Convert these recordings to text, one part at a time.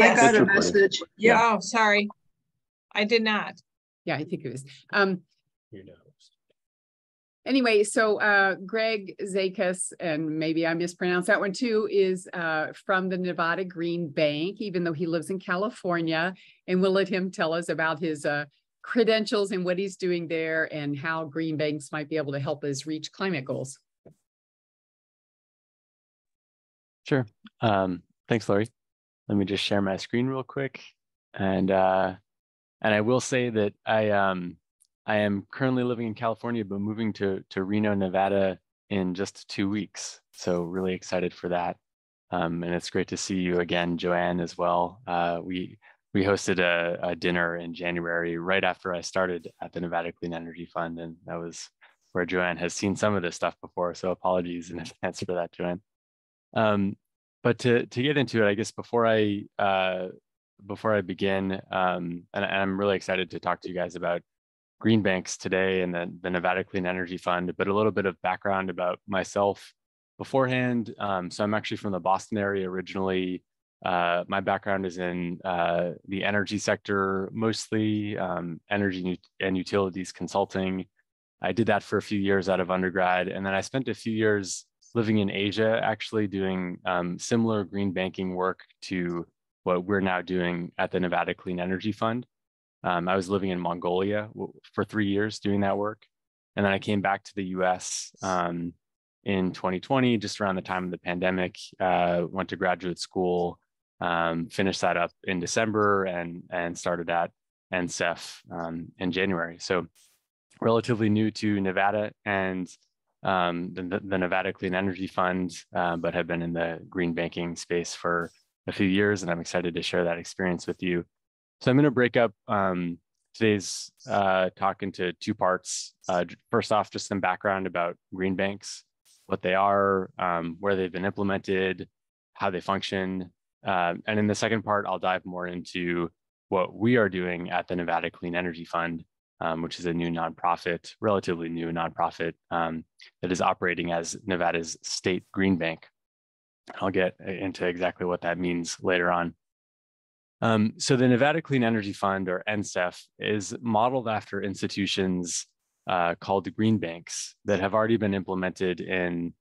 I got a It's recording. message. Yeah. Oh, sorry. I did not. Yeah, I think it was. You're no host. Anyway, so Greg Zekas, and maybe I mispronounced that one too, is from the Nevada Green Bank, even though he lives in California. And we'll let him tell us about his credentials and what he's doing there and how green banks might be able to help us reach climate goals. Sure. Thanks, Lori. Let me just share my screen real quick. And I will say that I am currently living in California, but moving to Reno, Nevada in just 2 weeks. So really excited for that. And it's great to see you again, Joanne, as well. We hosted a dinner in January right after I started at the Nevada Clean Energy Fund. And that was where Joanne has seen some of this stuff before. So apologies in advance for that, Joanne. But to get into it, I guess before I begin, and I'm really excited to talk to you guys about green banks today and the Nevada Clean Energy Fund, but a little bit of background about myself beforehand. So I'm actually from the Boston area originally. My background is in the energy sector, mostly energy and utilities consulting. I did that for a few years out of undergrad, and then I spent a few years living in Asia, actually doing similar green banking work to what we're now doing at the Nevada Clean Energy Fund. I was living in Mongolia for 3 years doing that work. And then I came back to the US in 2020, just around the time of the pandemic, went to graduate school, finished that up in December and started at NCEF in January. So relatively new to Nevada and the Nevada Clean Energy Fund, but have been in the green banking space for a few years, and I'm excited to share that experience with you. So I'm going to break up today's talk into 2 parts. First off, just some background about green banks, what they are, where they've been implemented, how they function. And in the second part, I'll dive more into what we are doing at the Nevada Clean Energy Fund, which is a new nonprofit, relatively new nonprofit that is operating as Nevada's state green bank. I'll get into exactly what that means later on. So the Nevada Clean Energy Fund, or NCEF, is modeled after institutions called the green banks that have already been implemented in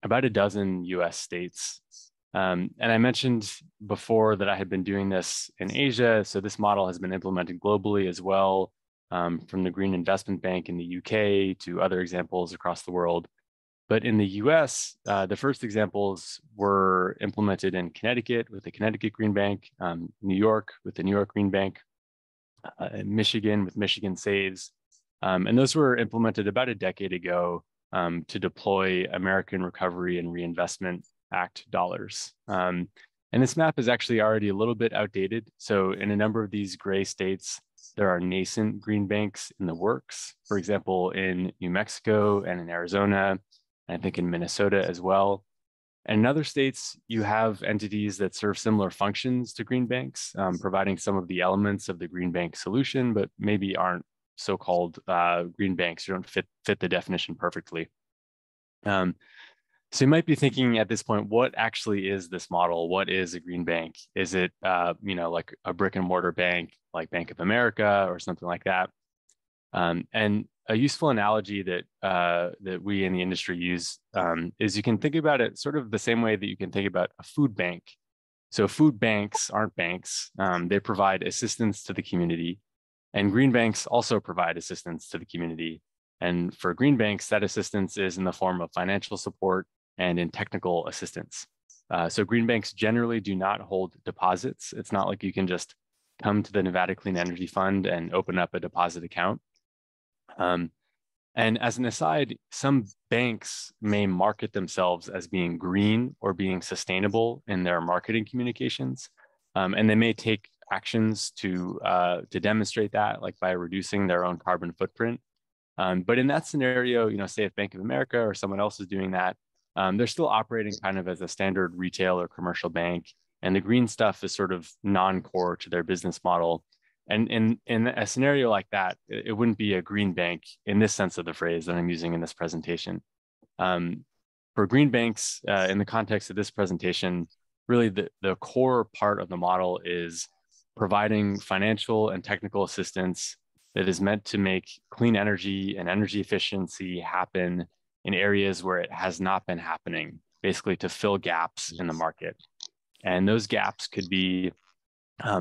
about a dozen US states. And I mentioned before that I had been doing this in Asia. So this model has been implemented globally as well, from the Green Investment Bank in the UK to other examples across the world. But in the US, the first examples were implemented in Connecticut with the Connecticut Green Bank, New York with the New York Green Bank, Michigan with Michigan Saves. And those were implemented about a decade ago to deploy American Recovery and Reinvestment Act dollars. And this map is actually already a little bit outdated. So in a number of these gray states, there are nascent green banks in the works. For example, in New Mexico and in Arizona, and I think in Minnesota as well. And in other states, you have entities that serve similar functions to green banks, providing some of the elements of the green bank solution, but maybe aren't so-called green banks, or don't fit the definition perfectly. So you might be thinking at this point, what actually is this model? What is a green bank? Is it like a brick and mortar bank like Bank of America or something like that? And a useful analogy that we in the industry use is you can think about it sort of the same way that you can think about a food bank. So food banks aren't banks. They provide assistance to the community, and green banks also provide assistance to the community. And for green banks, that assistance is in the form of financial support and in technical assistance. So green banks generally do not hold deposits. It's not like you can just come to the Nevada Clean Energy Fund and open up a deposit account. And as an aside, some banks may market themselves as being green or being sustainable in their marketing communications. And they may take actions to demonstrate that, like by reducing their own carbon footprint. But in that scenario, say if Bank of America or someone else is doing that, they're still operating kind of as a standard retail or commercial bank. And the green stuff is sort of non-core to their business model. And in a scenario like that, it wouldn't be a green bank in this sense of the phrase that I'm using in this presentation. For green banks, in the context of this presentation, really the core part of the model is providing financial and technical assistance that is meant to make clean energy and energy efficiency happen in areas where it has not been happening, basically to fill gaps in the market. And those gaps could be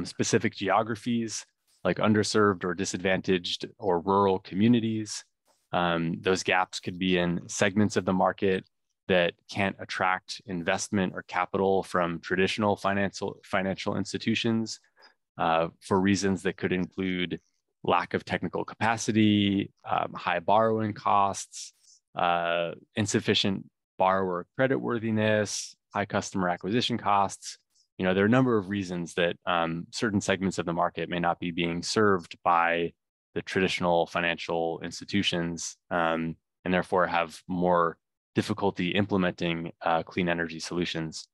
specific geographies, like underserved or disadvantaged or rural communities. Those gaps could be in segments of the market that can't attract investment or capital from traditional financial institutions for reasons that could include lack of technical capacity, high borrowing costs, insufficient borrower creditworthiness, high customer acquisition costs. You know, there are a number of reasons that certain segments of the market may not be being served by the traditional financial institutions and therefore have more difficulty implementing clean energy solutions.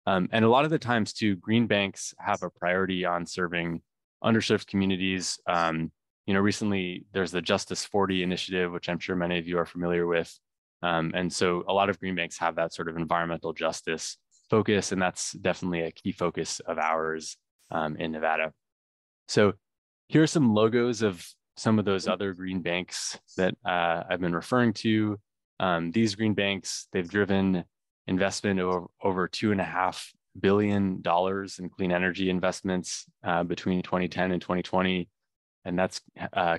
And a lot of the times too, green banks have a priority on serving underserved communities. You know, recently there's the Justice 40 initiative, which I'm sure many of you are familiar with. And so a lot of green banks have that sort of environmental justice focus, and that's definitely a key focus of ours in Nevada. So here are some logos of some of those other green banks that I've been referring to. These green banks, they've driven investment of over $2.5 billion in clean energy investments between 2010 and 2020. And that's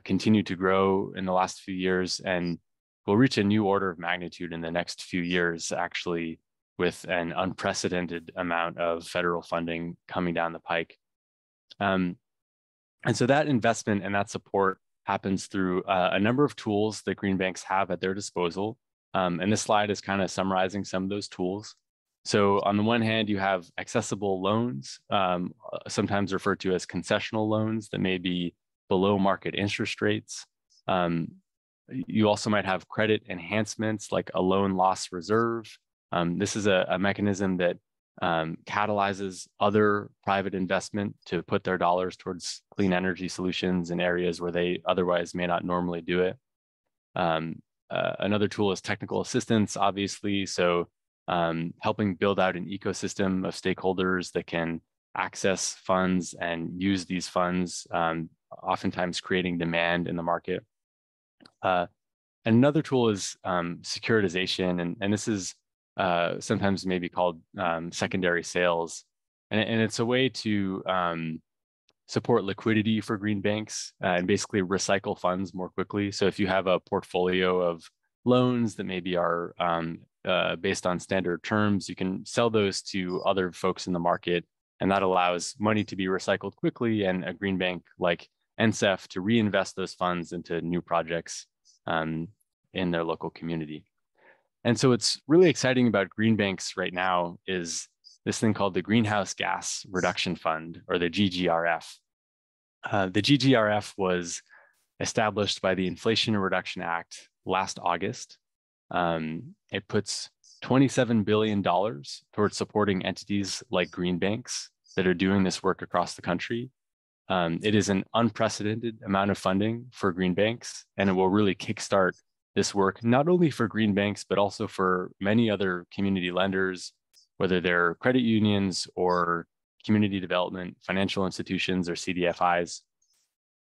continued to grow in the last few years and will reach a new order of magnitude in the next few years, actually, with an unprecedented amount of federal funding coming down the pike. And so that investment and that support happens through a number of tools that green banks have at their disposal. And this slide is kind of summarizing some of those tools. So on the one hand, you have accessible loans, sometimes referred to as concessional loans that may be below market interest rates. You also might have credit enhancements like a loan loss reserve. This is a mechanism that catalyzes other private investment to put their dollars towards clean energy solutions in areas where they otherwise may not normally do it. Another tool is technical assistance, obviously. So helping build out an ecosystem of stakeholders that can access funds and use these funds, oftentimes creating demand in the market. And another tool is securitization, and this is sometimes maybe called secondary sales. And it's a way to support liquidity for green banks and basically recycle funds more quickly. So if you have a portfolio of loans that maybe are based on standard terms, you can sell those to other folks in the market, and that allows money to be recycled quickly and a green bank like NSEF to reinvest those funds into new projects in their local community. And so what's really exciting about green banks right now is this thing called the Greenhouse Gas Reduction Fund, or the GGRF. The GGRF was established by the Inflation Reduction Act last August. It puts $27 billion towards supporting entities like green banks that are doing this work across the country. It is an unprecedented amount of funding for green banks, and it will really kickstart this work, not only for green banks, but also for many other community lenders, whether they're credit unions or community development, financial institutions, or CDFIs.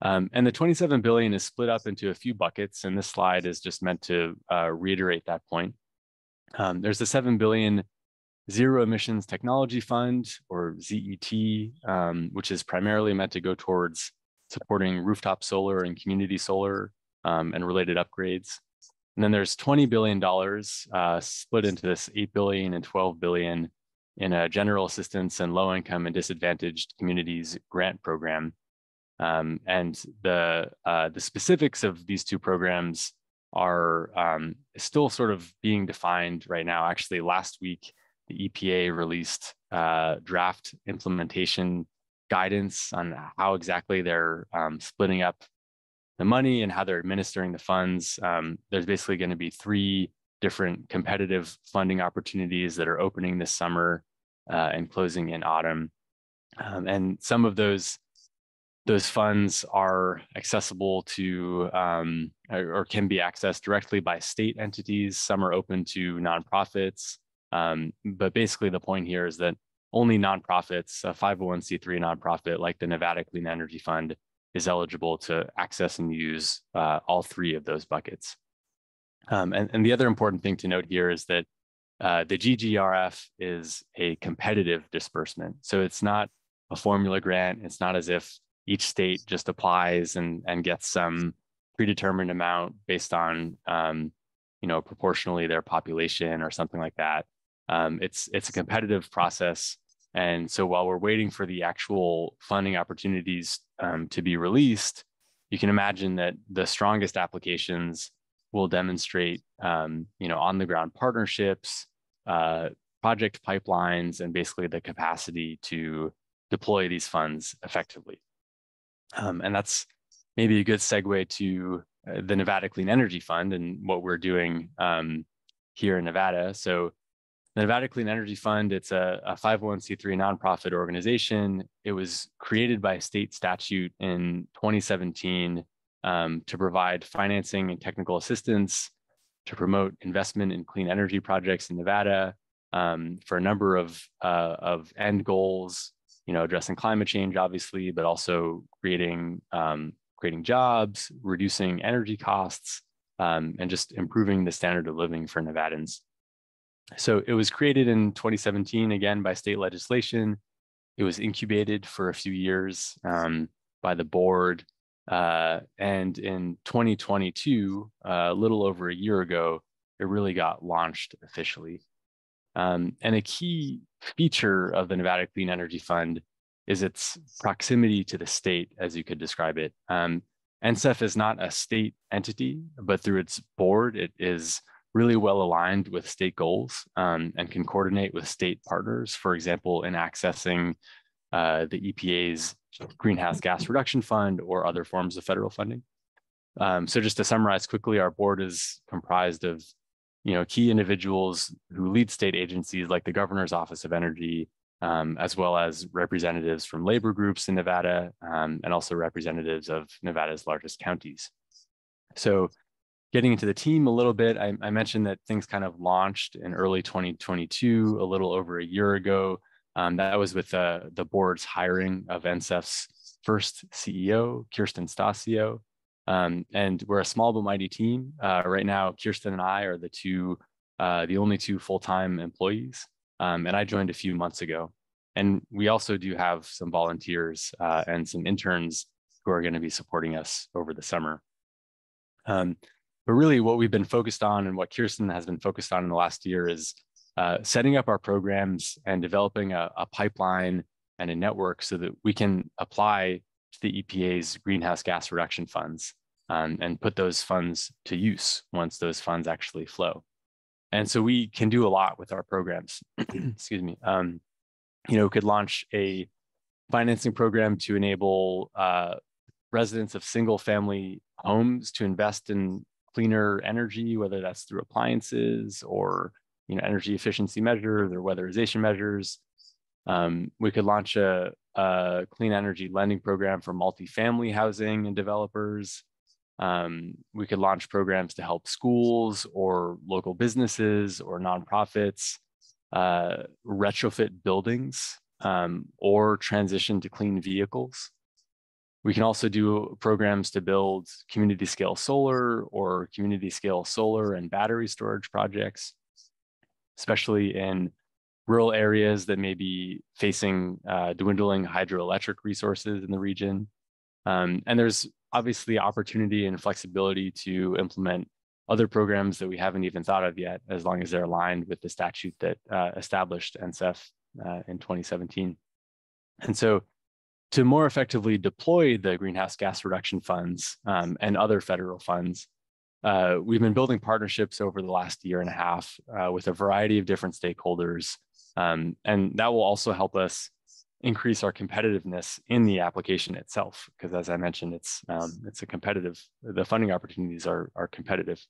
And the 27 billion is split up into a few buckets, and this slide is just meant to reiterate that point. There's the 7 billion Zero Emissions Technology Fund, or ZET, which is primarily meant to go towards supporting rooftop solar and community solar and related upgrades. And then there's $20 billion split into this 8 billion and 12 billion in a general assistance and low income and disadvantaged communities grant program. And the specifics of these two programs are still sort of being defined right now. Actually, last week, the EPA released draft implementation guidance on how exactly they're splitting up the money and how they're administering the funds. There's basically going to be 3 different competitive funding opportunities that are opening this summer and closing in autumn. And some of those funds are accessible to or can be accessed directly by state entities. Some are open to nonprofits. But basically the point here is that only nonprofits, a 501c3 nonprofit like the Nevada Clean Energy Fund is eligible to access and use all three of those buckets. And the other important thing to note here is that the GGRF is a competitive disbursement. So it's not a formula grant. It's not as if each state just applies and gets some predetermined amount based on, proportionally their population or something like that. It's a competitive process. And so while we're waiting for the actual funding opportunities to be released, you can imagine that the strongest applications will demonstrate, on the ground partnerships, project pipelines, and basically the capacity to deploy these funds effectively. And that's maybe a good segue to the Nevada Clean Energy Fund and what we're doing here in Nevada. So the Nevada Clean Energy Fund, it's a 501c3 nonprofit organization. It was created by state statute in 2017 to provide financing and technical assistance to promote investment in clean energy projects in Nevada for a number of end goals, addressing climate change, obviously, but also creating jobs, reducing energy costs, and just improving the standard of living for Nevadans. So it was created in 2017, again, by state legislation. It was incubated for a few years by the board. And in 2022, a little over a year ago, it really got launched officially. And a key feature of the Nevada Clean Energy Fund is its proximity to the state, as you could describe it. NSEF is not a state entity, but through its board, it is really well aligned with state goals and can coordinate with state partners, for example, in accessing the EPA's Greenhouse Gas Reduction Fund or other forms of federal funding. So just to summarize quickly, our board is comprised of key individuals who lead state agencies like the Governor's Office of Energy, as well as representatives from labor groups in Nevada, and also representatives of Nevada's largest counties. So getting into the team a little bit, I mentioned that things kind of launched in early 2022, a little over a year ago. That was with the board's hiring of NSEF's first CEO, Kirsten Stasio. And we're a small but mighty team. Right now, Kirsten and I are the only two full-time employees. And I joined a few months ago. And we also do have some volunteers and some interns who are going to be supporting us over the summer. But really what we've been focused on and what Kirsten has been focused on in the last year is setting up our programs and developing a pipeline and a network so that we can apply to the EPA's greenhouse gas reduction funds and put those funds to use once those funds actually flow. And so we can do a lot with our programs. Excuse me. We could launch a financing program to enable residents of single family homes to invest in cleaner energy, whether that's through appliances or energy efficiency measures or weatherization measures. We could launch a clean energy lending program for multifamily housing and developers. We could launch programs to help schools or local businesses or nonprofits retrofit buildings or transition to clean vehicles. We can also do programs to build community scale solar or community scale solar and battery storage projects, especially in rural areas that may be facing dwindling hydroelectric resources in the region. And there's obviously opportunity and flexibility to implement other programs that we haven't even thought of yet, as long as they're aligned with the statute that established NSEF in 2017. And so to more effectively deploy the greenhouse gas reduction funds and other federal funds, we've been building partnerships over the last year and a half with a variety of different stakeholders. And that will also help us increase our competitiveness in the application itself, because as I mentioned, it's a competitive, the funding opportunities are competitive.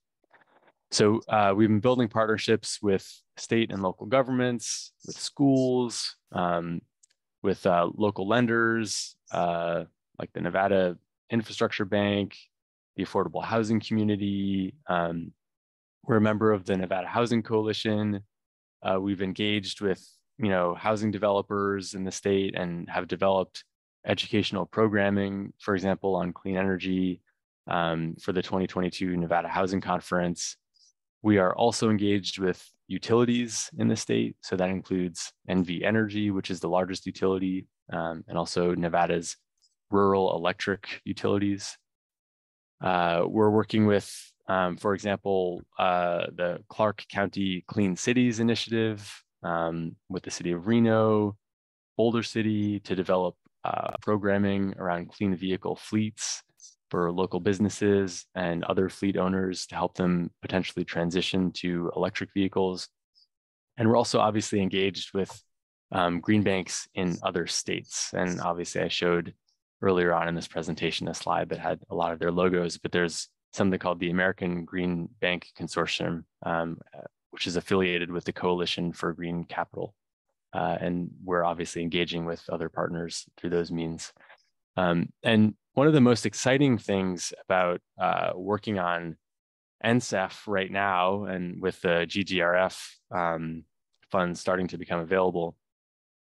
So we've been building partnerships with state and local governments, with schools, with local lenders, like the Nevada Infrastructure Bank, the Affordable Housing Community. We're a member of the Nevada Housing Coalition. We've engaged with housing developers in the state and have developed educational programming, for example, on clean energy for the 2022 Nevada Housing Conference. We are also engaged with utilities in the state. So that includes NV Energy, which is the largest utility, and also Nevada's rural electric utilities. We're working with, for example, the Clark County Clean Cities Initiative with the city of Reno, Boulder City to develop programming around clean vehicle fleets for local businesses and other fleet owners to help them potentially transition to electric vehicles. And we're also obviously engaged with green banks in other states. And obviously I showed earlier on in this presentation a slide that had a lot of their logos, but there's something called the American Green Bank Consortium, which is affiliated with the Coalition for Green Capital. And we're obviously engaging with other partners through those means. And one of the most exciting things about working on NSEF right now, and with the GGRF funds starting to become available,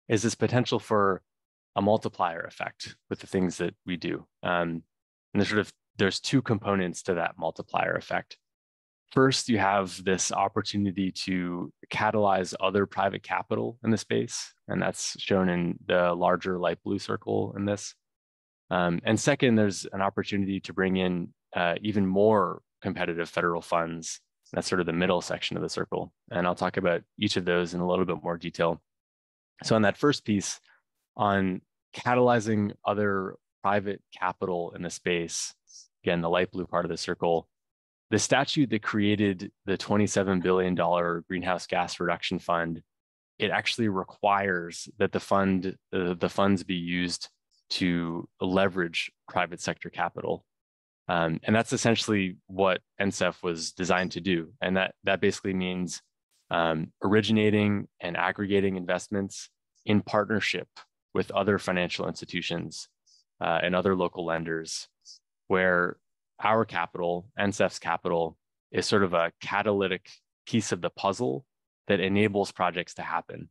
is this potential for a multiplier effect with the things that we do. And there's two components to that multiplier effect. First, you have this opportunity to catalyze other private capital in the space, and that's shown in the larger light blue circle in this. And second, there's an opportunity to bring in even more competitive federal funds. That's sort of the middle section of the circle. And I'll talk about each of those in a little bit more detail. So on that first piece, on catalyzing other private capital in the space, again, the light blue part of the circle, the statute that created the $27 billion greenhouse gas reduction fund, it actually requires that the funds be used to leverage private sector capital. And that's essentially what NSEF was designed to do. And that basically means originating and aggregating investments in partnership with other financial institutions and other local lenders, where our capital, NSEF's capital, is sort of a catalytic piece of the puzzle that enables projects to happen.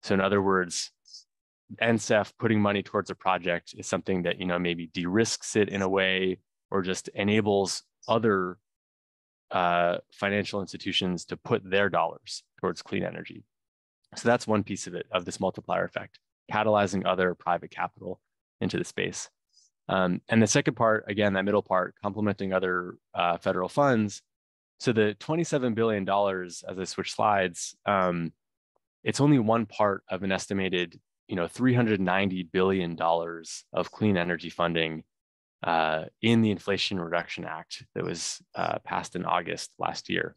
So in other words, NSEF putting money towards a project is something that maybe de-risks it in a way, or just enables other financial institutions to put their dollars towards clean energy. So that's one piece of it, of this multiplier effect, catalyzing other private capital into the space. And the second part, again, that middle part, complementing other federal funds. So the $27 billion, as I switch slides, it's only one part of an estimated $390 billion of clean energy funding in the Inflation Reduction Act that was passed in August last year.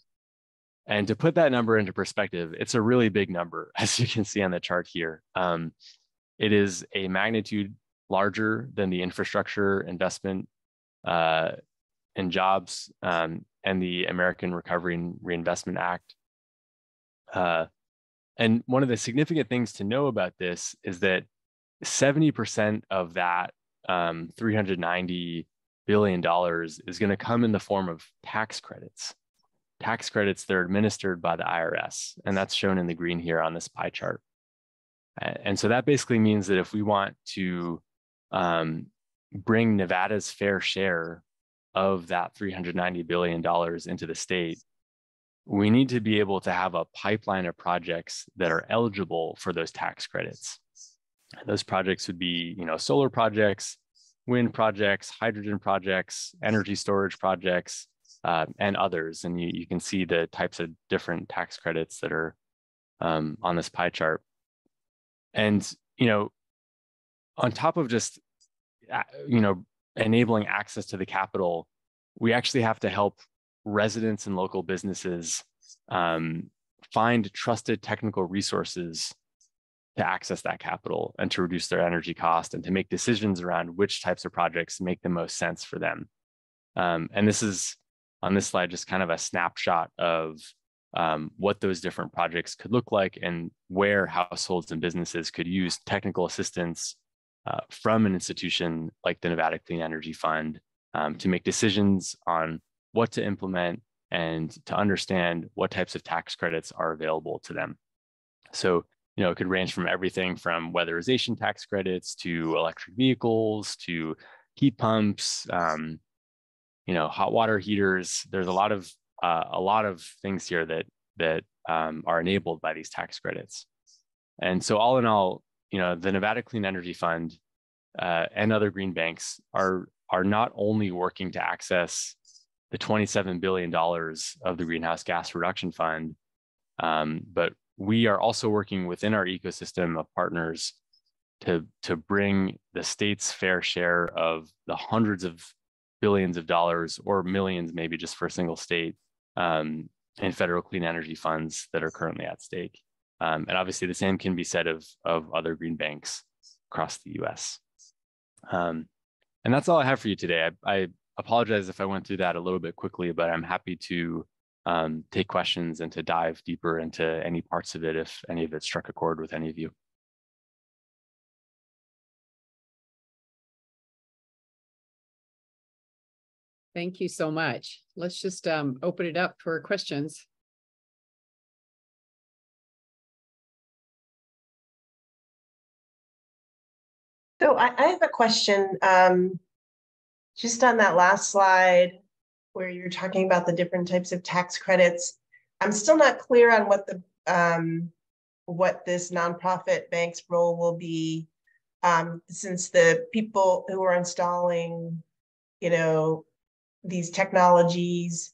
And to put that number into perspective, it's a really big number, as you can see on the chart here. It is a magnitude larger than the Infrastructure Investment and Jobs and the American Recovery and Reinvestment Act. And one of the significant things to know about this is that 70% of that $390 billion is going to come in the form of tax credits that are administered by the IRS. And that's shown in the green here on this pie chart. And so that basically means that if we want to bring Nevada's fair share of that $390 billion into the state, we need to be able to have a pipeline of projects that are eligible for those tax credits. Those projects would be, solar projects, wind projects, hydrogen projects, energy storage projects, and others. And you can see the types of different tax credits that are on this pie chart. And, on top of just, enabling access to the capital, we actually have to help residents and local businesses find trusted technical resources to access that capital and to reduce their energy cost and to make decisions around which types of projects make the most sense for them. And this is on this slide, just kind of a snapshot of what those different projects could look like and where households and businesses could use technical assistance from an institution like the Nevada Clean Energy Fund to make decisions on what to implement and to understand what types of tax credits are available to them. So, it could range from everything from weatherization tax credits to electric vehicles to heat pumps, hot water heaters. There's a lot of things here that are enabled by these tax credits. And so all in all, the Nevada Clean Energy Fund and other green banks are not only working to access the $27 billion of the Greenhouse Gas Reduction Fund, but we are also working within our ecosystem of partners to bring the state's fair share of the hundreds of billions of dollars, or millions maybe just for a single state, in federal clean energy funds that are currently at stake. And obviously the same can be said of other green banks across the US. And that's all I have for you today. I apologize if I went through that a little bit quickly, but I'm happy to take questions and to dive deeper into any parts of it if any of it struck a chord with any of you. Thank you so much. Let's just open it up for questions. So I have a question, just on that last slide where you're talking about the different types of tax credits. I'm still not clear on what this nonprofit bank's role will be, since the people who are installing, these technologies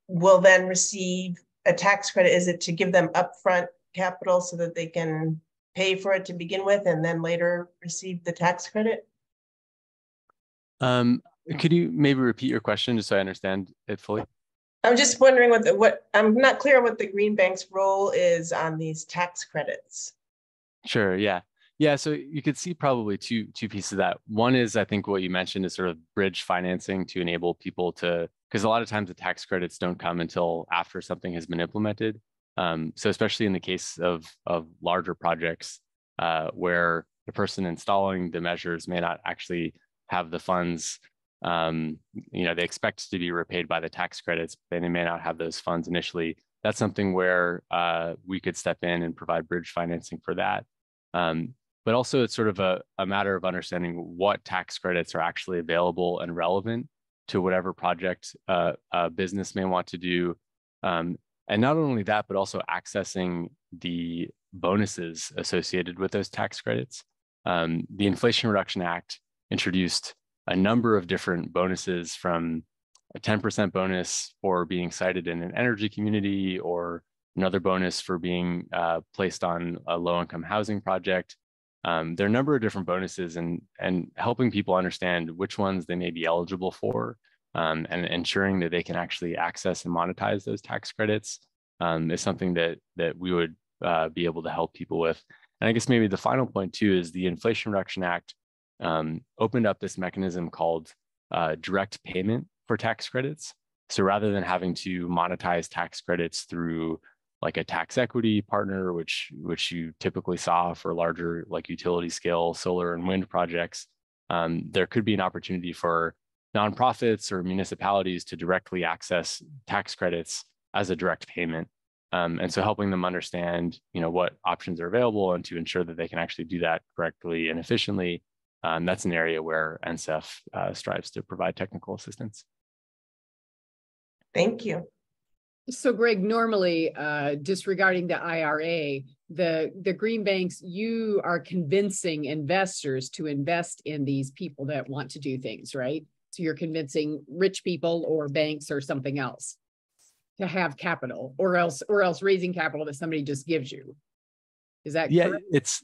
will then receive a tax credit. Is it to give them upfront capital so that they can pay for it to begin with and then later receive the tax credit? Could you maybe repeat your question just so I understand it fully? I'm just wondering what I'm not clear what the green bank's role is on these tax credits. Sure, yeah. Yeah, so you could see probably two pieces of that. One is, I think what you mentioned is sort of bridge financing to enable people to, because a lot of times the tax credits don't come until after something has been implemented. So especially in the case of larger projects where the person installing the measures may not actually have the funds, they expect to be repaid by the tax credits, but they may not have those funds initially. That's something where we could step in and provide bridge financing for that. But also it's sort of a matter of understanding what tax credits are actually available and relevant to whatever project a business may want to do. And not only that, but also accessing the bonuses associated with those tax credits. The Inflation Reduction Act introduced a number of different bonuses, from a 10% bonus for being sited in an energy community, or another bonus for being placed on a low-income housing project. There are a number of different bonuses, and helping people understand which ones they may be eligible for, and ensuring that they can actually access and monetize those tax credits is something that we would be able to help people with. And I guess maybe the final point too is the Inflation Reduction Act opened up this mechanism called direct payment for tax credits. So rather than having to monetize tax credits through like a tax equity partner, which you typically saw for larger like utility scale solar and wind projects, there could be an opportunity for nonprofits or municipalities to directly access tax credits as a direct payment. And so helping them understand, what options are available and to ensure that they can actually do that correctly and efficiently. That's an area where NSEF strives to provide technical assistance. Thank you. So Greg, normally, disregarding the IRA, the green banks, you are convincing investors to invest in these people that want to do things, right? So you're convincing rich people or banks or something else to have capital, or else raising capital that somebody just gives you. Is that correct? It's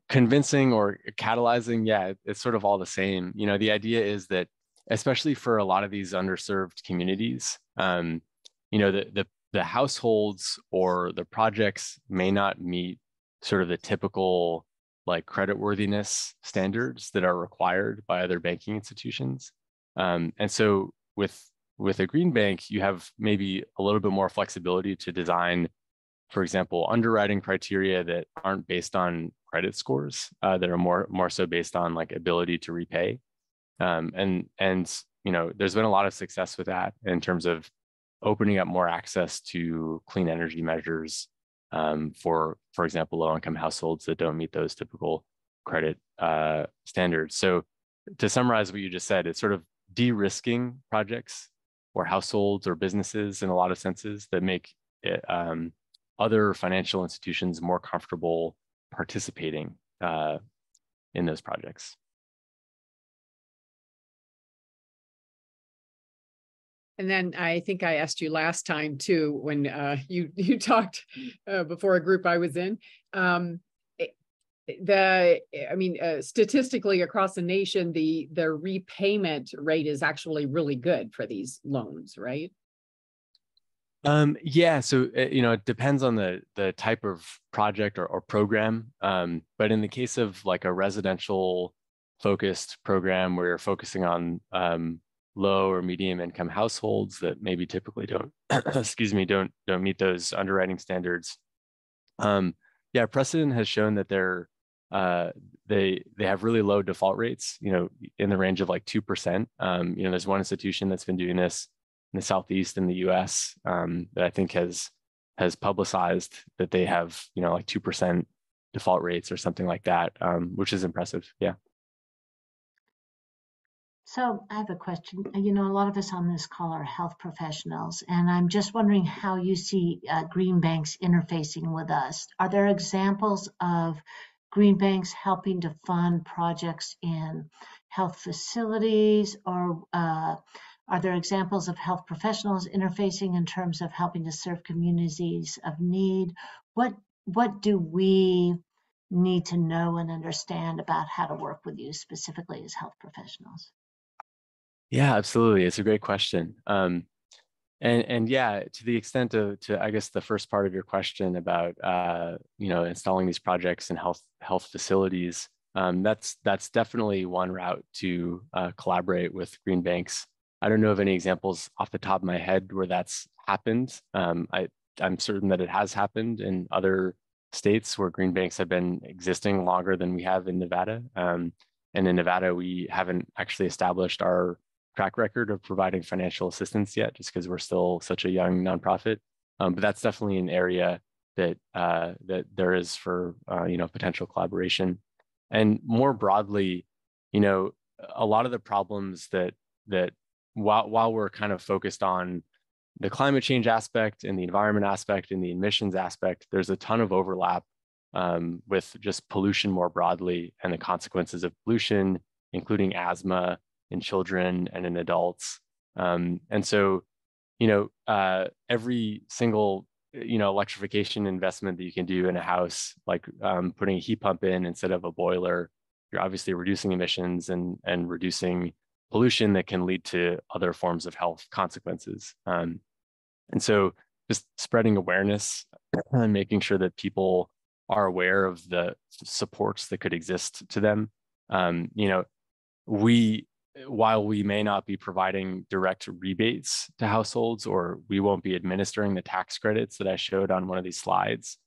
convincing or catalyzing. Yeah, it's sort of all the same. The idea is that, especially for a lot of these underserved communities, the households or the projects may not meet sort of the typical like creditworthiness standards that are required by other banking institutions. And so with a green bank, you have maybe a little bit more flexibility to design, for example, underwriting criteria that aren't based on credit scores, that are more so based on like ability to repay. And there's been a lot of success with that in terms of opening up more access to clean energy measures for example, low-income households that don't meet those typical credit standards. So to summarize what you just said, it's sort of de-risking projects or households or businesses in a lot of senses that make it, other financial institutions more comfortable participating in those projects. And then I think I asked you last time too, when you talked before a group I was in. Statistically across the nation, the repayment rate is actually really good for these loans, right? Yeah, so it depends on the type of project or program. But in the case of like a residential focused program where you're focusing on low or medium income households that maybe typically don't excuse me, don't meet those underwriting standards. Yeah, precedent has shown that they have really low default rates, in the range of like 2%. There's one institution that's been doing this in the Southeast in the US that I think has publicized that they have, like 2% default rates or something like that, which is impressive. Yeah. So I have a question. A lot of us on this call are health professionals, and I'm just wondering how you see green banks interfacing with us. Are there examples of green banks helping to fund projects in health facilities, or are there examples of health professionals interfacing in terms of helping to serve communities of need? What do we need to know and understand about how to work with you specifically as health professionals? Yeah, absolutely. It's a great question. And yeah, to the extent to I guess the first part of your question about installing these projects in health facilities, that's definitely one route to collaborate with green banks. I don't know of any examples off the top of my head where that's happened. I'm certain that it has happened in other states where green banks have been existing longer than we have in Nevada. And in Nevada, we haven't actually established our track record of providing financial assistance yet, just because we're still such a young nonprofit. But that's definitely an area that there is for potential collaboration. And more broadly, a lot of the problems that while we're kind of focused on the climate change aspect and the environment aspect and the emissions aspect, there's a ton of overlap with just pollution more broadly and the consequences of pollution, including asthma in children and in adults. And so, every single, electrification investment that you can do in a house, like putting a heat pump in instead of a boiler, you're obviously reducing emissions and reducing pollution that can lead to other forms of health consequences. And so just spreading awareness and making sure that people are aware of the supports that could exist to them. While we may not be providing direct rebates to households, or we won't be administering the tax credits that I showed on one of these slides,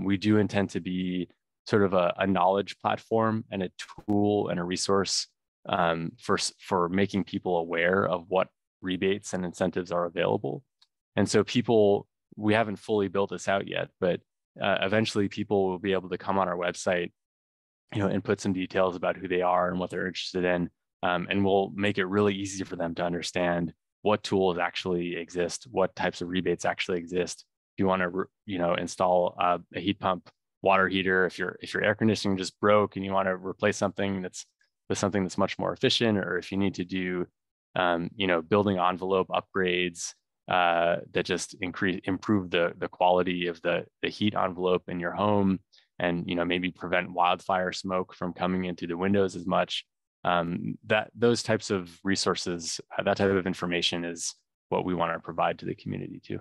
we do intend to be sort of a knowledge platform and a tool and a resource for making people aware of what rebates and incentives are available. And so we haven't fully built this out yet, but eventually people will be able to come on our website, and put some details about who they are and what they're interested in. And we'll make it really easy for them to understand what tools actually exist, what types of rebates actually exist. If you want to, install a heat pump, water heater, if your air conditioning just broke and you want to replace something that's much more efficient, or if you need to do, building envelope upgrades that just improve the quality of the heat envelope in your home, and maybe prevent wildfire smoke from coming into the windows as much. Those types of resources, that type of information is what we want to provide to the community too.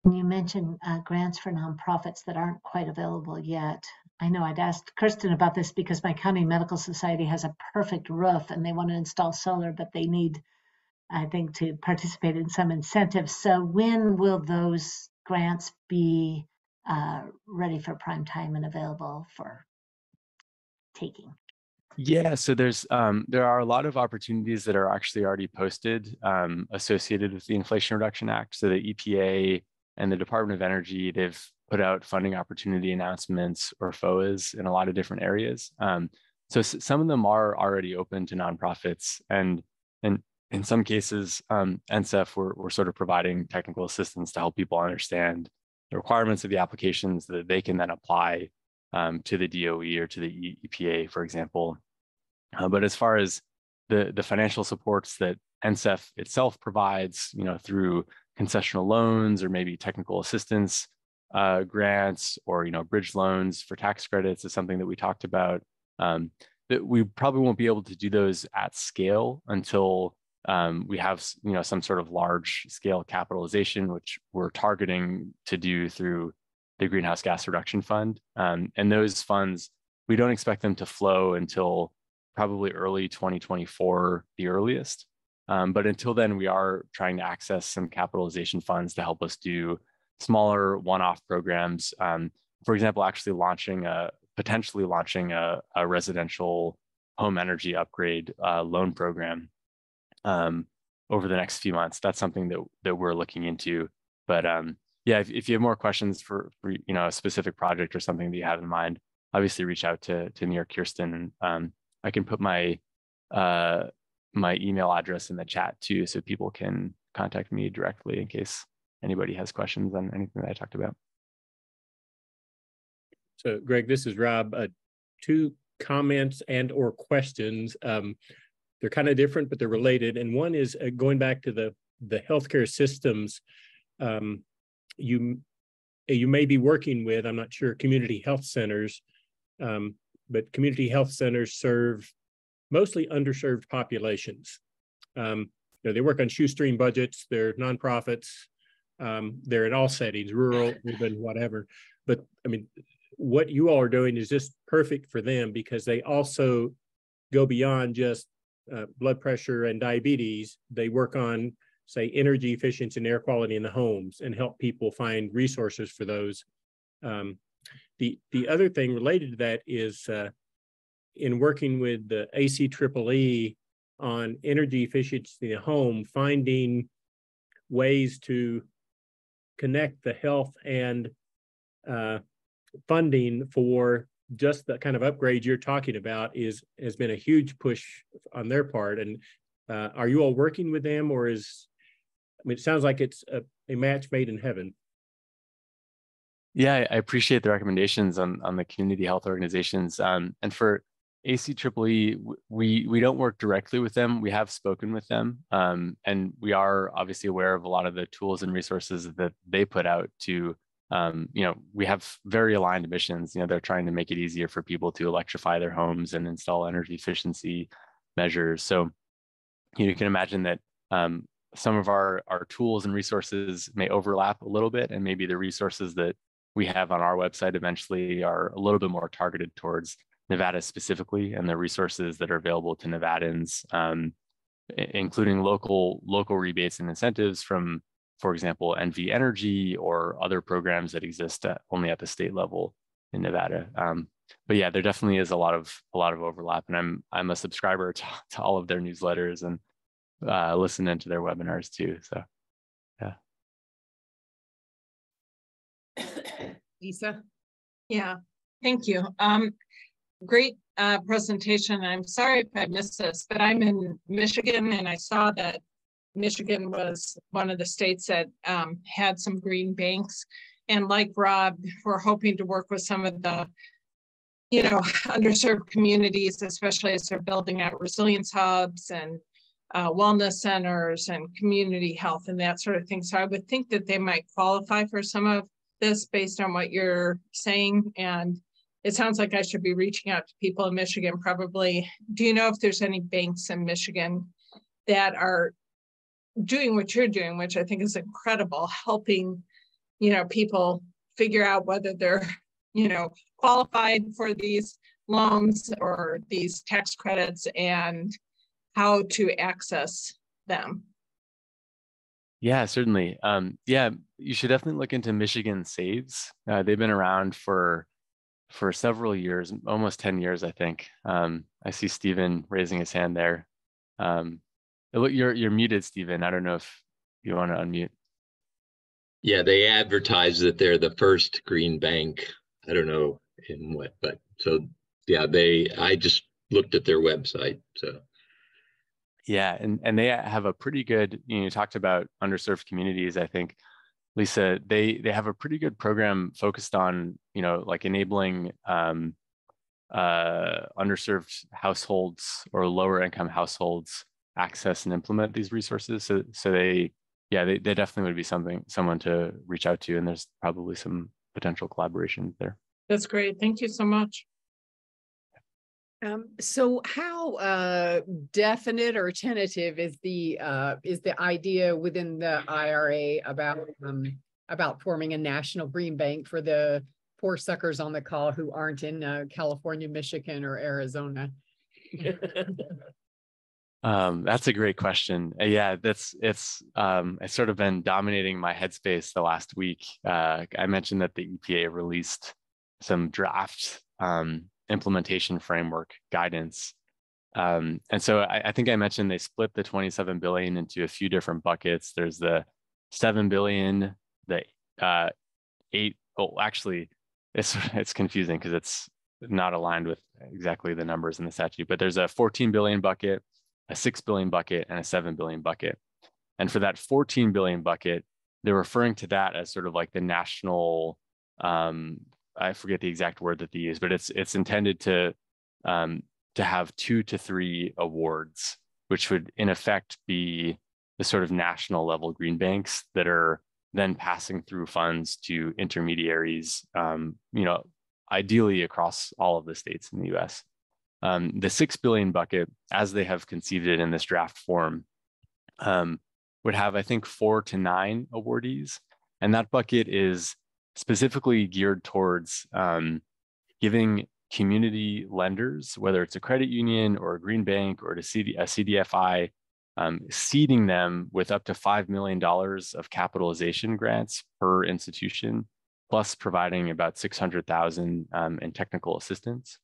You mentioned grants for nonprofits that aren't quite available yet. I know I'd asked Kristen about this because my county medical society has a perfect roof and they want to install solar, but they need, I think, to participate in some incentives. So when will those grants be ready for prime time and available for taking? Yeah, so there are a lot of opportunities that are actually already posted associated with the Inflation Reduction Act. So the EPA and the Department of Energy, they've put out funding opportunity announcements or FOAs in a lot of different areas. So some of them are already open to nonprofits, and in some cases, NSF, we're sort of providing technical assistance to help people understand the requirements of the applications that they can then apply to the DOE or to the EPA, for example. But as far as the financial supports that NSF itself provides, through concessional loans or maybe technical assistance grants or bridge loans for tax credits is something that we talked about. That we probably won't be able to do those at scale until we have some sort of large scale capitalization, which we're targeting to do through the Greenhouse Gas Reduction Fund. And those funds, we don't expect them to flow until probably early 2024, the earliest. But until then, we are trying to access some capitalization funds to help us do smaller one-off programs. For example, actually potentially launching a residential home energy upgrade loan program over the next few months. That's something that we're looking into. But yeah, if you have more questions for a specific project or something that you have in mind, obviously reach out to me or Kirsten. And I can put my email address in the chat too, so people can contact me directly in case anybody has questions on anything that I talked about. So Greg, this is Rob. Two comments and or questions. They're kind of different, but they're related. And one is going back to the healthcare systems. You may be working with, I'm not sure, community health centers, but community health centers serve mostly underserved populations. They work on shoestring budgets. They're nonprofits. They're in all settings, rural, urban, whatever. But I mean, what you all are doing is just perfect for them because they also go beyond just blood pressure and diabetes. They work on, say, energy efficiency and air quality in the homes and help people find resources for those. The other thing related to that is in working with the ACEEE on energy efficiency in the home, finding ways to connect the health and funding for just the kind of upgrades you're talking about has been a huge push on their part. And are you all working with them, or it sounds like it's a match made in heaven. Yeah, I appreciate the recommendations on the community health organizations. And for ACEEE, we don't work directly with them. We have spoken with them, and we are obviously aware of a lot of the tools and resources that they put out to, we have very aligned missions. They're trying to make it easier for people to electrify their homes and install energy efficiency measures. So you can imagine that some of our tools and resources may overlap a little bit, and maybe the resources that we have on our website eventually are a little bit more targeted towards Nevada specifically, and the resources that are available to Nevadans, including local rebates and incentives from, for example, NV Energy or other programs that exist only at the state level in Nevada. But yeah, there definitely is a lot of overlap, and I'm a subscriber to all of their newsletters and listen into their webinars too. So yeah. Lisa? Yeah, thank you. Great presentation. I'm sorry if I missed this, but I'm in Michigan, and I saw that Michigan was one of the states that had some green banks. And like Rob, we're hoping to work with some of the, underserved communities, especially as they're building out resilience hubs and wellness centers and community health and that sort of thing. So I would think that they might qualify for some of this based on what you're saying. And it sounds like I should be reaching out to people in Michigan probably. Do you know if there's any banks in Michigan that are doing what you're doing, which I think is incredible, helping, people figure out whether they're, qualified for these loans or these tax credits and how to access them? Yeah, certainly. Yeah, you should definitely look into Michigan Saves. They've been around for for several years, almost 10 years, I think. I see Stephen raising his hand there. You're muted, Stephen. I don't know if you want to unmute. Yeah, they advertise that they're the first green bank. I don't know in what, but so yeah, I just looked at their website. So yeah, and they have a pretty good, you talked about underserved communities. I think, Lisa, they have a pretty good program focused on, like enabling underserved households or lower income households access and implement these resources. So they definitely would be someone to reach out to, and there's probably some potential collaboration there. That's great. Thank you so much. So how definite or tentative is the idea within the IRA about forming a national green bank for the poor suckers on the call who aren't in California, Michigan, or Arizona? That's a great question. Yeah, it's sort of been dominating my headspace the last week. I mentioned that the EPA released some draft implementation framework guidance. And so I think I mentioned they split the 27 billion into a few different buckets. There's the 7 billion, the 8, actually it's confusing because it's not aligned with exactly the numbers in the statute, but there's a 14 billion bucket, a 6 billion bucket, and a 7 billion bucket. And for that 14 billion bucket, they're referring to that as sort of like the national, I forget the exact word that they use, but it's intended to have 2 to 3 awards, which would in effect be the sort of national level green banks that are then passing through funds to intermediaries, ideally across all of the states in the US. The 6 billion bucket, as they have conceived it in this draft form, would have, I think, 4 to 9 awardees. And that bucket is specifically geared towards giving community lenders, whether it's a credit union or a green bank or a CDFI, seeding them with up to $5 million of capitalization grants per institution, plus providing about 600,000 in technical assistance.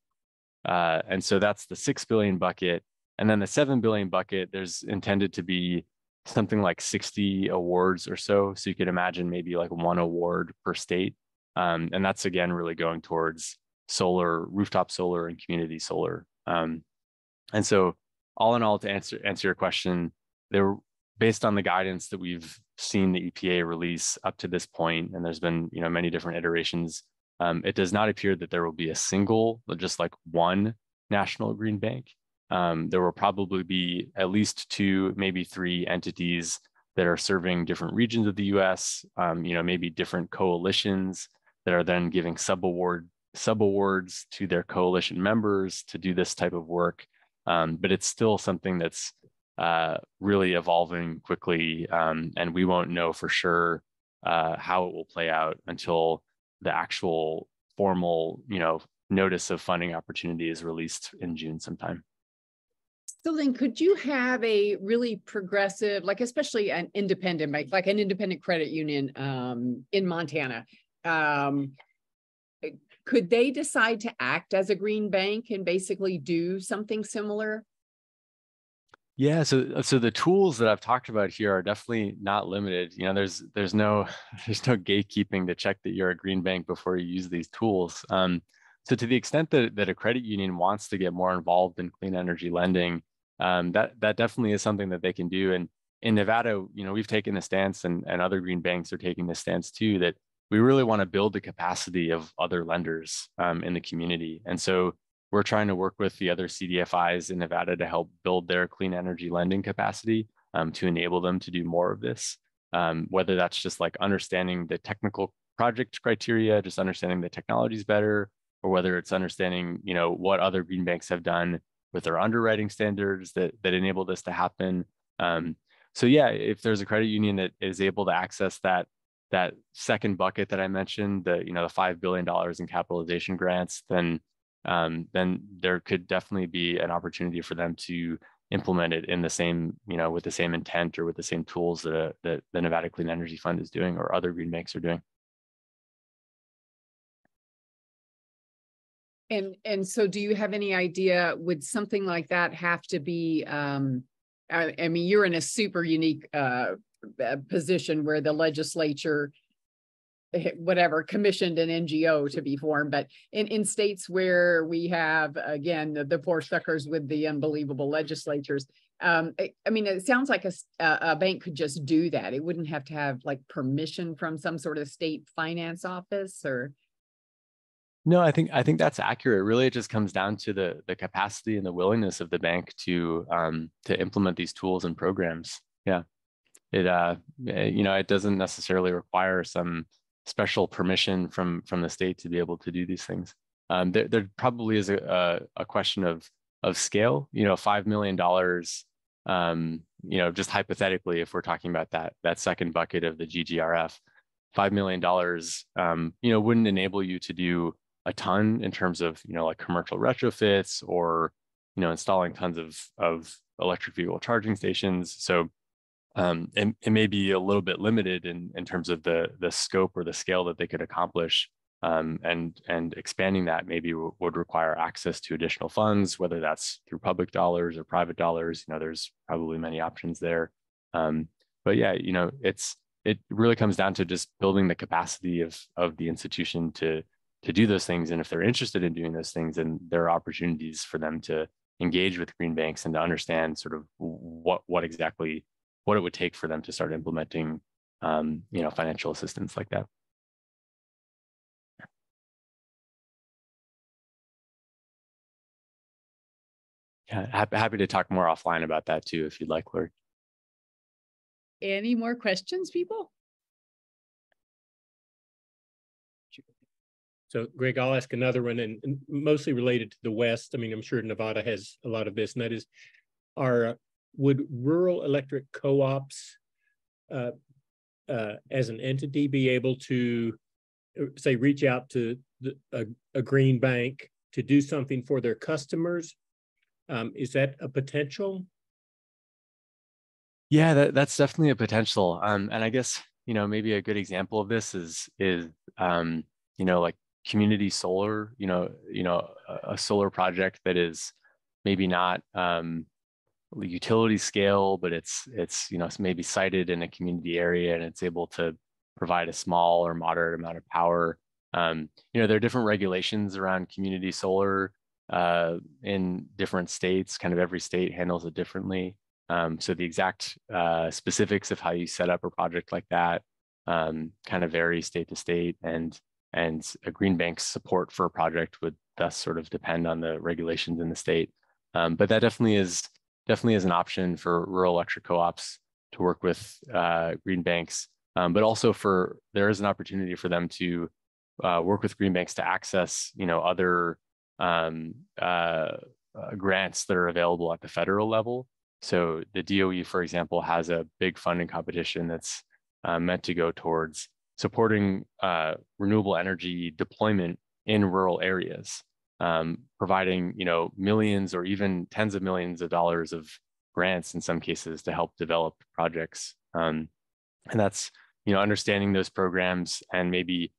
And so that's the 6 billion bucket. And then the 7 billion bucket, there's intended to be something like 60 awards or so. So you could imagine maybe like 1 award per state. And that's again, really going towards solar, rooftop solar and community solar. And so all in all, to answer your question, they're based on the guidance that we've seen the EPA release up to this point, and there's been many different iterations. It does not appear that there will be a single, just like one national green bank. There will probably be at least 2, maybe 3 entities that are serving different regions of the US, maybe different coalitions that are then giving subawards to their coalition members to do this type of work. But it's still something that's really evolving quickly, and we won't know for sure how it will play out until the actual formal, notice of funding opportunity is released in June sometime. So then could you have a really progressive, like especially an independent bank, like an independent credit union in Montana? Could they decide to act as a green bank and basically do something similar? Yeah, so the tools that I've talked about here are definitely not limited. There's no gatekeeping to check that you're a green bank before you use these tools. So to the extent that a credit union wants to get more involved in clean energy lending, that definitely is something that they can do. And in Nevada, we've taken the stance, and other green banks are taking the stance too, that we really want to build the capacity of other lenders in the community. And so we're trying to work with the other CDFIs in Nevada to help build their clean energy lending capacity to enable them to do more of this, whether that's just like understanding the technical project criteria, just understanding the technologies better, or whether it's understanding, what other green banks have done with their underwriting standards that enable this to happen. So yeah, if there's a credit union that is able to access that second bucket that I mentioned, the $5 billion in capitalization grants, then there could definitely be an opportunity for them to implement it in the same, with the same intent or with the same tools that the Nevada Clean Energy Fund is doing or other green banks are doing. And so do you have any idea, would something like that have to be, I mean, you're in a super unique position where the legislature, whatever, commissioned an NGO to be formed, but in states where we have, again, the poor suckers with the unbelievable legislatures, I mean, it sounds like a bank could just do that. It wouldn't have to have like permission from some sort of state finance office, or? No, I think that's accurate. Really, it just comes down to the capacity and the willingness of the bank to implement these tools and programs. Yeah, it it doesn't necessarily require some special permission from the state to be able to do these things. There probably is a question of scale. $5 million. Just hypothetically, if we're talking about that second bucket of the GGRF, $5 million, wouldn't enable you to do a ton in terms of, like commercial retrofits or, installing tons of electric vehicle charging stations. So it may be a little bit limited in terms of the scope or the scale that they could accomplish. And expanding that maybe would require access to additional funds, whether that's through public dollars or private dollars. There's probably many options there. But yeah, it really comes down to just building the capacity of the institution to do those things. And if they're interested in doing those things, then there are opportunities for them to engage with green banks and to understand sort of what exactly it would take for them to start implementing, financial assistance like that. Yeah, happy to talk more offline about that too, if you'd like, Lori. Any more questions, people? So Greg, I'll ask another one, and mostly related to the West. I mean, I'm sure Nevada has a lot of this, and that is, would rural electric co-ops as an entity be able to, say, reach out to a green bank to do something for their customers? Is that a potential? Yeah, that's definitely a potential. And I guess, maybe a good example of this is like community solar, a solar project that is maybe not utility scale, but it's maybe sited in a community area and it's able to provide a small or moderate amount of power. There are different regulations around community solar in different states. Kind of every state handles it differently. So the exact specifics of how you set up a project like that kind of vary state to state, and a green bank's support for a project would thus sort of depend on the regulations in the state. But that definitely is an option for rural electric co-ops to work with green banks, but also there is an opportunity for them to work with green banks to access, other grants that are available at the federal level. So the DOE, for example, has a big funding competition that's meant to go towards supporting renewable energy deployment in rural areas, providing millions or even tens of millions of dollars of grants in some cases to help develop projects. And that's understanding those programs and maybe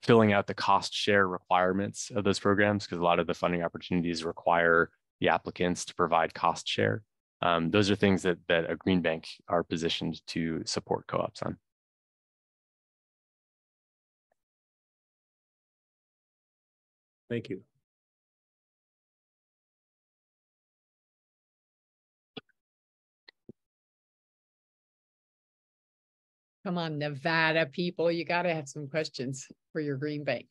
filling out the cost share requirements of those programs, because a lot of the funding opportunities require the applicants to provide cost share. Those are things that a green bank are positioned to support co-ops on. Thank you. Come on, Nevada people, you got to have some questions for your green bank.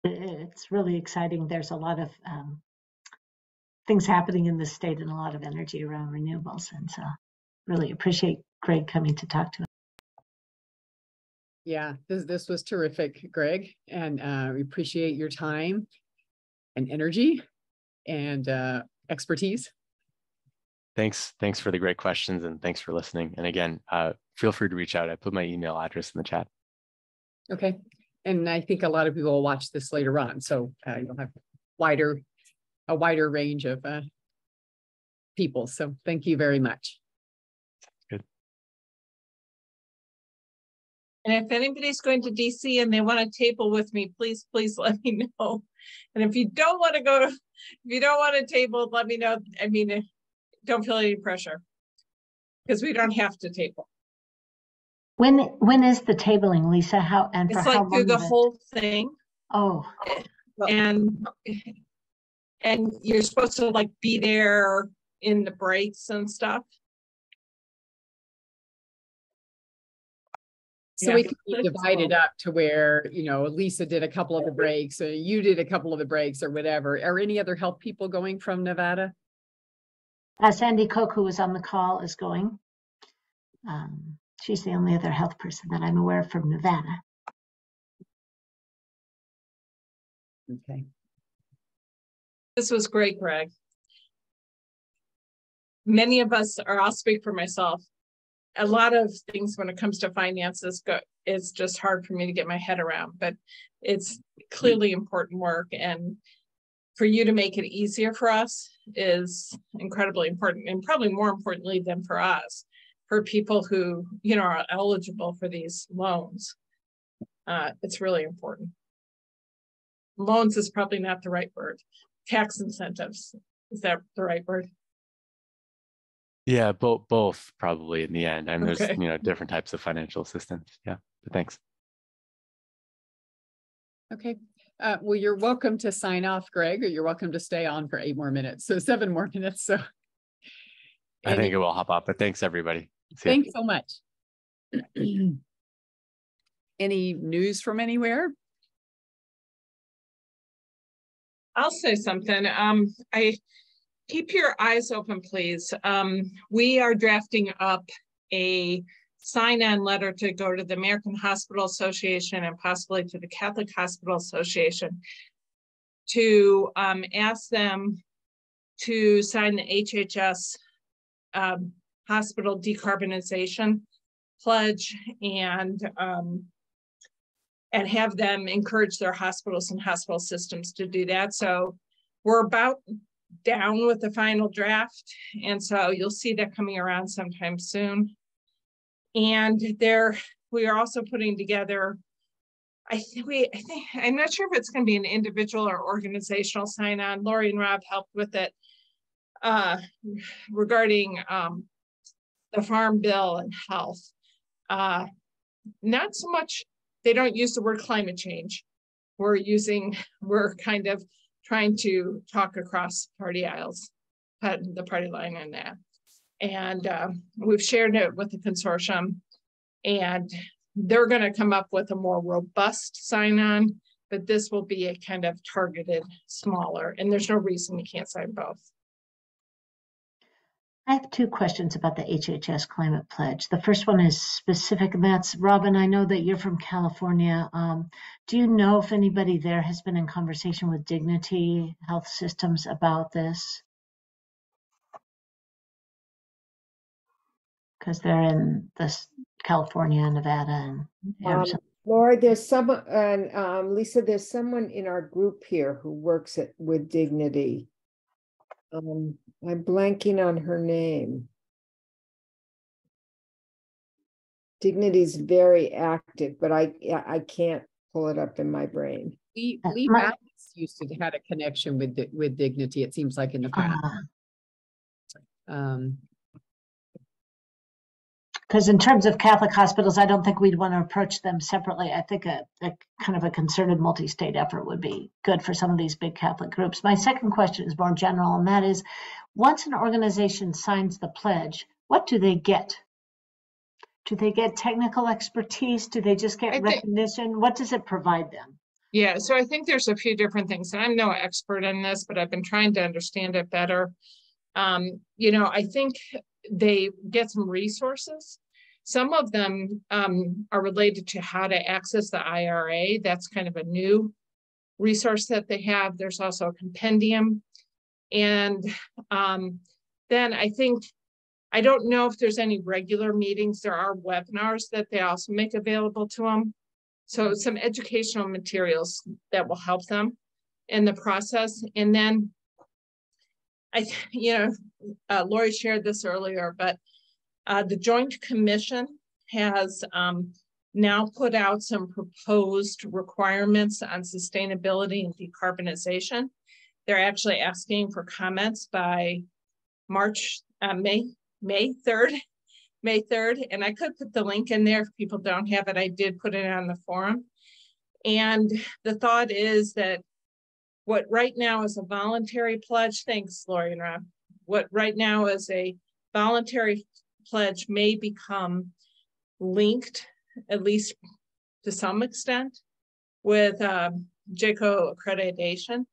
It's really exciting. There's a lot of things happening in the state and a lot of energy around renewables. And so really appreciate Greg coming to talk to us. Yeah, this was terrific, Greg. And we appreciate your time and energy and expertise. Thanks for the great questions, and thanks for listening. And again, feel free to reach out. I put my email address in the chat. Okay. And I think a lot of people will watch this later on. So you'll have a wider range of people. So thank you very much. And if anybody's going to DC and they want to table with me, please let me know. And if you don't want to go, if you don't want to table, let me know. I mean, don't feel any pressure because we don't have to table. When is the tabling, Lisa? How and for It's how like long? through the whole thing. Oh. And you're supposed to like be there in the breaks and stuff. So we can be divided up to where, you know, Lisa did a couple of the breaks, or you did a couple of the breaks, or whatever. Are any other health people going from Nevada? Sandy Koch, who was on the call, is going. She's the only other health person that I'm aware of from Nevada. Okay. This was great, Greg. Many of us, or I'll speak for myself, a lot of things when it comes to finances, it's just hard for me to get my head around, but it's clearly important work. And for you to make it easier for us is incredibly important, and probably more importantly than for us, for people who, you know, are eligible for these loans. It's really important. Loans is probably not the right word. Tax incentives, is that the right word? Yeah, both probably in the end. I mean, Okay. there's, you know, different types of financial assistance. Yeah, but thanks. Okay. Well, you're welcome to sign off, Greg, or you're welcome to stay on for 8 more minutes. So 7 more minutes. So I think it will hop up, but thanks everybody. Thanks so much. Any news from anywhere? I'll say something. I keep your eyes open, please. We are drafting up a sign-on letter to go to the American Hospital Association and possibly to the Catholic Hospital Association to ask them to sign the HHS hospital decarbonization pledge and have them encourage their hospitals and hospital systems to do that. So we're about down with the final draft. And so you'll see that coming around sometime soon. And we are also putting together, I think I'm not sure if it's going to be an individual or organizational sign-on. Lori and Rob helped with it regarding the farm bill and health. Not so much, they don't use the word climate change. We're kind of trying to talk across party aisles, the party line on that. And we've shared it with the consortium, and they're going to come up with a more robust sign-on, but this will be a kind of targeted, smaller, and there's no reason we can't sign both. I have 2 questions about the HHS climate pledge. The first one is specific, and that's, Robin, I know that you're from California. Do you know if anybody there has been in conversation with Dignity Health Systems about this? Because they're in this California, Nevada, and Arizona. Laura, there's someone, and Lisa, there's someone in our group here who works with Dignity. I'm blanking on her name. Dignity's very active, but I can't pull it up in my brain. Lee Mathis used to have a connection with Dignity, it seems like, in the past. Because in terms of Catholic hospitals, I don't think we'd want to approach them separately. I think a kind of a concerted multi-state effort would be good for some of these big Catholic groups. My second question is more general, and that is, once an organization signs the pledge, what do they get? Do they get technical expertise? Do they just get recognition? What does it provide them? Yeah, so I think there's a few different things, and I'm no expert in this, but I've been trying to understand it better. You know, I think they get some resources. Some of them are related to how to access the IRA. That's kind of a new resource that they have. There's also a compendium. And then I don't know if there's any regular meetings. There are webinars that they also make available to them. So some educational materials that will help them in the process. And then Lori shared this earlier, but the Joint Commission has now put out some proposed requirements on sustainability and decarbonization. They're actually asking for comments by May 3rd. May 3rd, and I could put the link in there if people don't have it. I did put it on the forum. And the thought is that what right now is a voluntary pledge, thanks Lori and Rob, what right now is a voluntary pledge may become linked, at least to some extent, with JCO accreditation.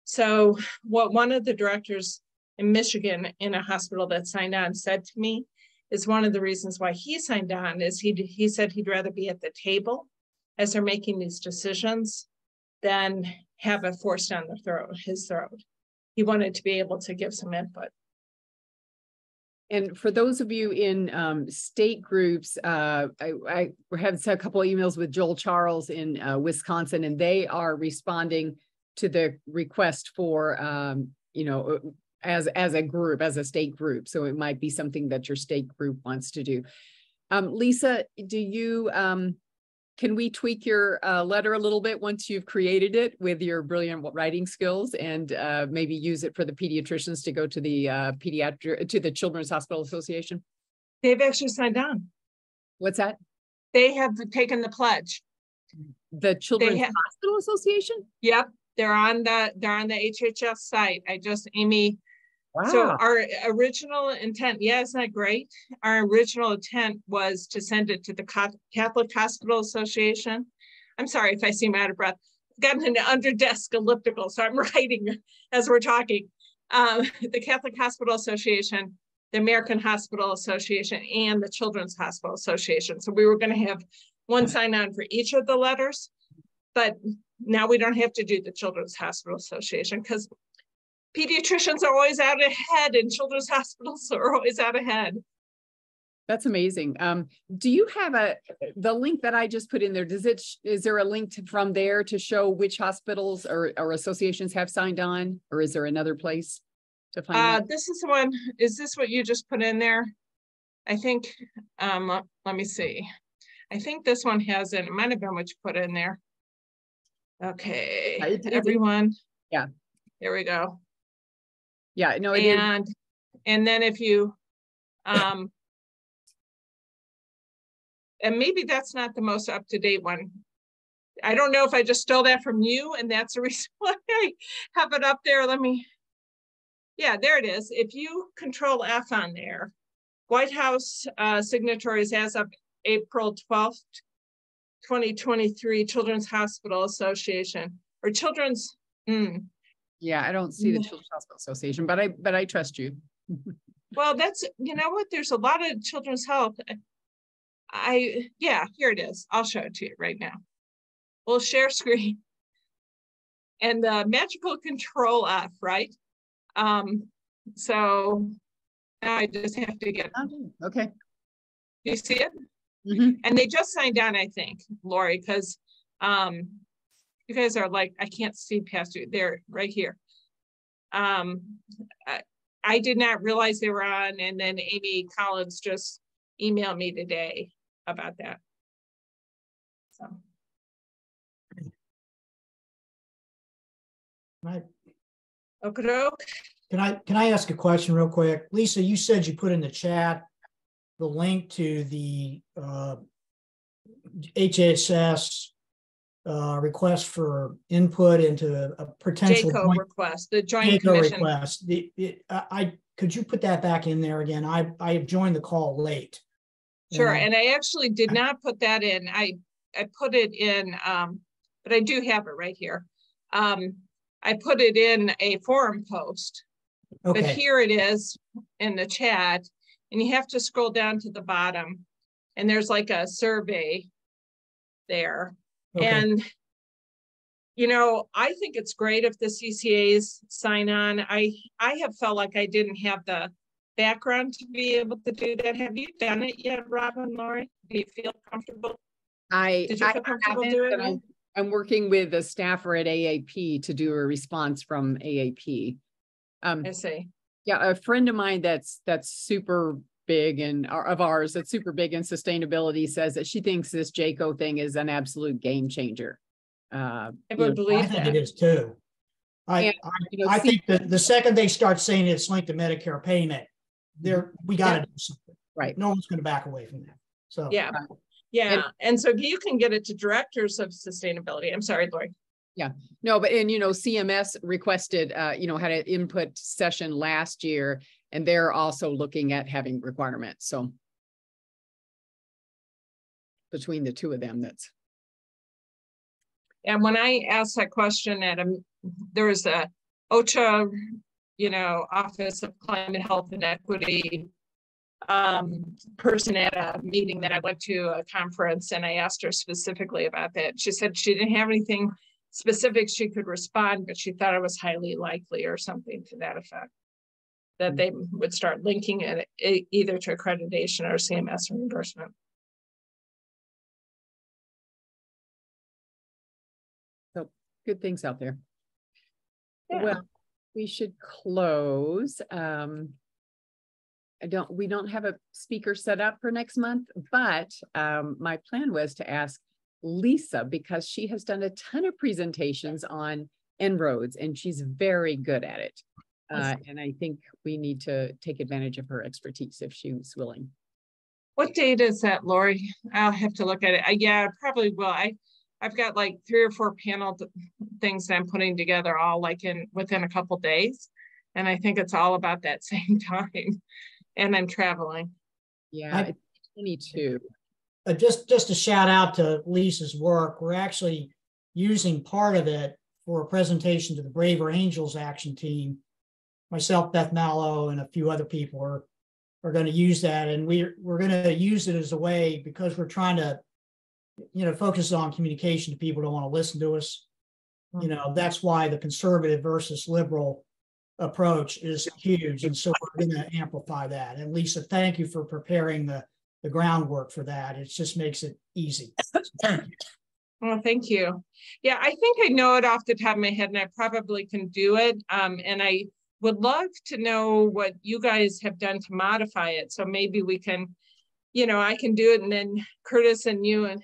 So what one of the directors in Michigan in a hospital that signed on said to me is one of the reasons why he signed on is he said he'd rather be at the table as they're making these decisions than have it forced down his throat. He wanted to be able to give some input. And for those of you in state groups, I have a couple of emails with Joel Charles in Wisconsin, and they are responding to the request for, you know, as a group, as a state group. So it might be something that your state group wants to do. Lisa, do you, can we tweak your letter a little bit once you've created it with your brilliant writing skills, and maybe use it for the pediatricians to go to the the Children's Hospital Association? They've actually signed on. What's that? They have taken the pledge. The Children's Hospital Association? Yep, they're on the HHS site. Amy. Wow. So our original intent, yeah, isn't that great? Our original intent was to send it to the Catholic Hospital Association. I'm sorry if I seem out of breath. I've gotten an under-desk elliptical, so I'm writing as we're talking. The Catholic Hospital Association, the American Hospital Association, and the Children's Hospital Association. So we were going to have one sign-on for each of the letters, but now we don't have to do the Children's Hospital Association because pediatricians are always out ahead and children's hospitals are always out ahead. That's amazing. Do you have the link that I just put in there? Is there a link from there to show which hospitals or associations have signed on, or is there another place to find that? This is the one. Is this what you just put in there? I think, let me see. I think this one has it. It might have been what you put in there. Okay, everyone. Yeah. There we go. Yeah, no, it is. And then if you, and maybe that's not the most up-to-date one. I don't know if I just stole that from you and that's the reason why I have it up there. Yeah, there it is. If you Control F on there, White House signatories as of April 12th, 2023, Children's Hospital Association or Children's, Yeah, I don't see the Children's Hospital Association, but I trust you. Well, that's, you know what, there's a lot of children's health. Yeah, here it is. I'll show it to you right now. We'll share screen. And magical Control F, right? So now I just have to get. Okay. You see it? Mm-hmm. And they just signed on, I think, Lori, because you guys are like, I can't see past you. They're right here. I did not realize they were on, and then Amy Collins just emailed me today about that. So. Right. Okay. Can I ask a question real quick? Lisa, you said you put in the chat the link to the HHS request for input into a potential JCO request, the Joint Commission request. Could you put that back in there again? I joined the call late. Sure, and I actually did not put that in. I put it in, but I do have it right here. I put it in a forum post, okay. But here it is in the chat, and you have to scroll down to the bottom, and there's like a survey there. Okay. And, you know, I think it's great if the CCAs sign on. I have felt like I didn't have the background to be able to do that. Have you done it yet, Rob and Lori? Do you feel comfortable? Did you feel comfortable doing it? I'm working with a staffer at AAP to do a response from AAP. I see. Yeah, a friend of mine that's super big and of ours that's super big in sustainability says that she thinks this JACO thing is an absolute game changer. I You would know, believe I think that. it is too. And, I think that the second they start saying it's linked to Medicare payment, we got to do something. Right. No one's going to back away from that. So Yeah. Yeah. And so you can get it to directors of sustainability. I'm sorry, Lori. Yeah, no, but and CMS requested, had an input session last year, and they're also looking at having requirements. So between the two of them, that's. And when I asked that question there was a OCHA, Office of Climate Health and Equity person at a meeting that I went to, a conference, and I asked her specifically about that. She said she didn't have anything specific she could respond, but she thought it was highly likely or something to that effect, that they would start linking it either to accreditation or CMS reimbursement. So good things out there. Yeah. Well, we should close. We don't have a speaker set up for next month, but my plan was to ask Lisa, because she has done a ton of presentations on En-ROADS and she's very good at it. And I think we need to take advantage of her expertise if she's willing. What date is that, Lori? I'll have to look at it. Yeah, I probably will. I've got like 3 or 4 panel things that I'm putting together all like within a couple days. And I think it's all about that same time. And I'm traveling. Yeah, it's 22. Just a shout out to Lisa's work. We're actually using part of it for a presentation to the Braver Angels action team. Myself, Beth Mallow, and a few other people are going to use that, and we're going to use it as a way, because we're trying to focus on communication to people who don't want to listen to us. That's why the conservative versus liberal approach is huge, and so we're going to amplify that. And Lisa, thank you for preparing the groundwork for that. It just makes it easy. So thank you. Well, thank you. Yeah, I think I know it off the top of my head, and I probably can do it. And I would love to know what you guys have done to modify it. So maybe we can, I can do it, and then Curtis and you and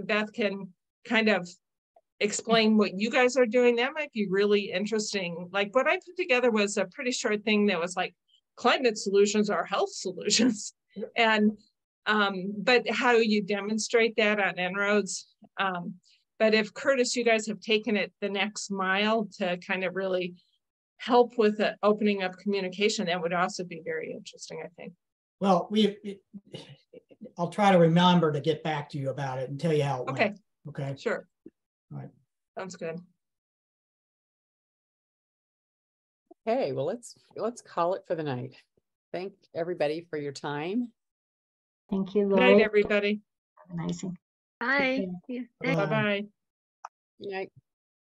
Beth can kind of explain what you guys are doing. That might be really interesting. Like what I put together was a pretty short thing that was like climate solutions are health solutions. And but how you demonstrate that on En-ROADS. But if Curtis, you guys have taken it the next mile to kind of really help with the opening up communication, that would also be very interesting, I think. Well, I'll try to remember to get back to you about it and tell you how it Okay. went. Okay. Sure. All right. Sounds good. Okay, well, let's call it for the night. Thank everybody for your time. Thank you, Good Lori. night, everybody. Amazing. Bye. Bye-bye. Good night.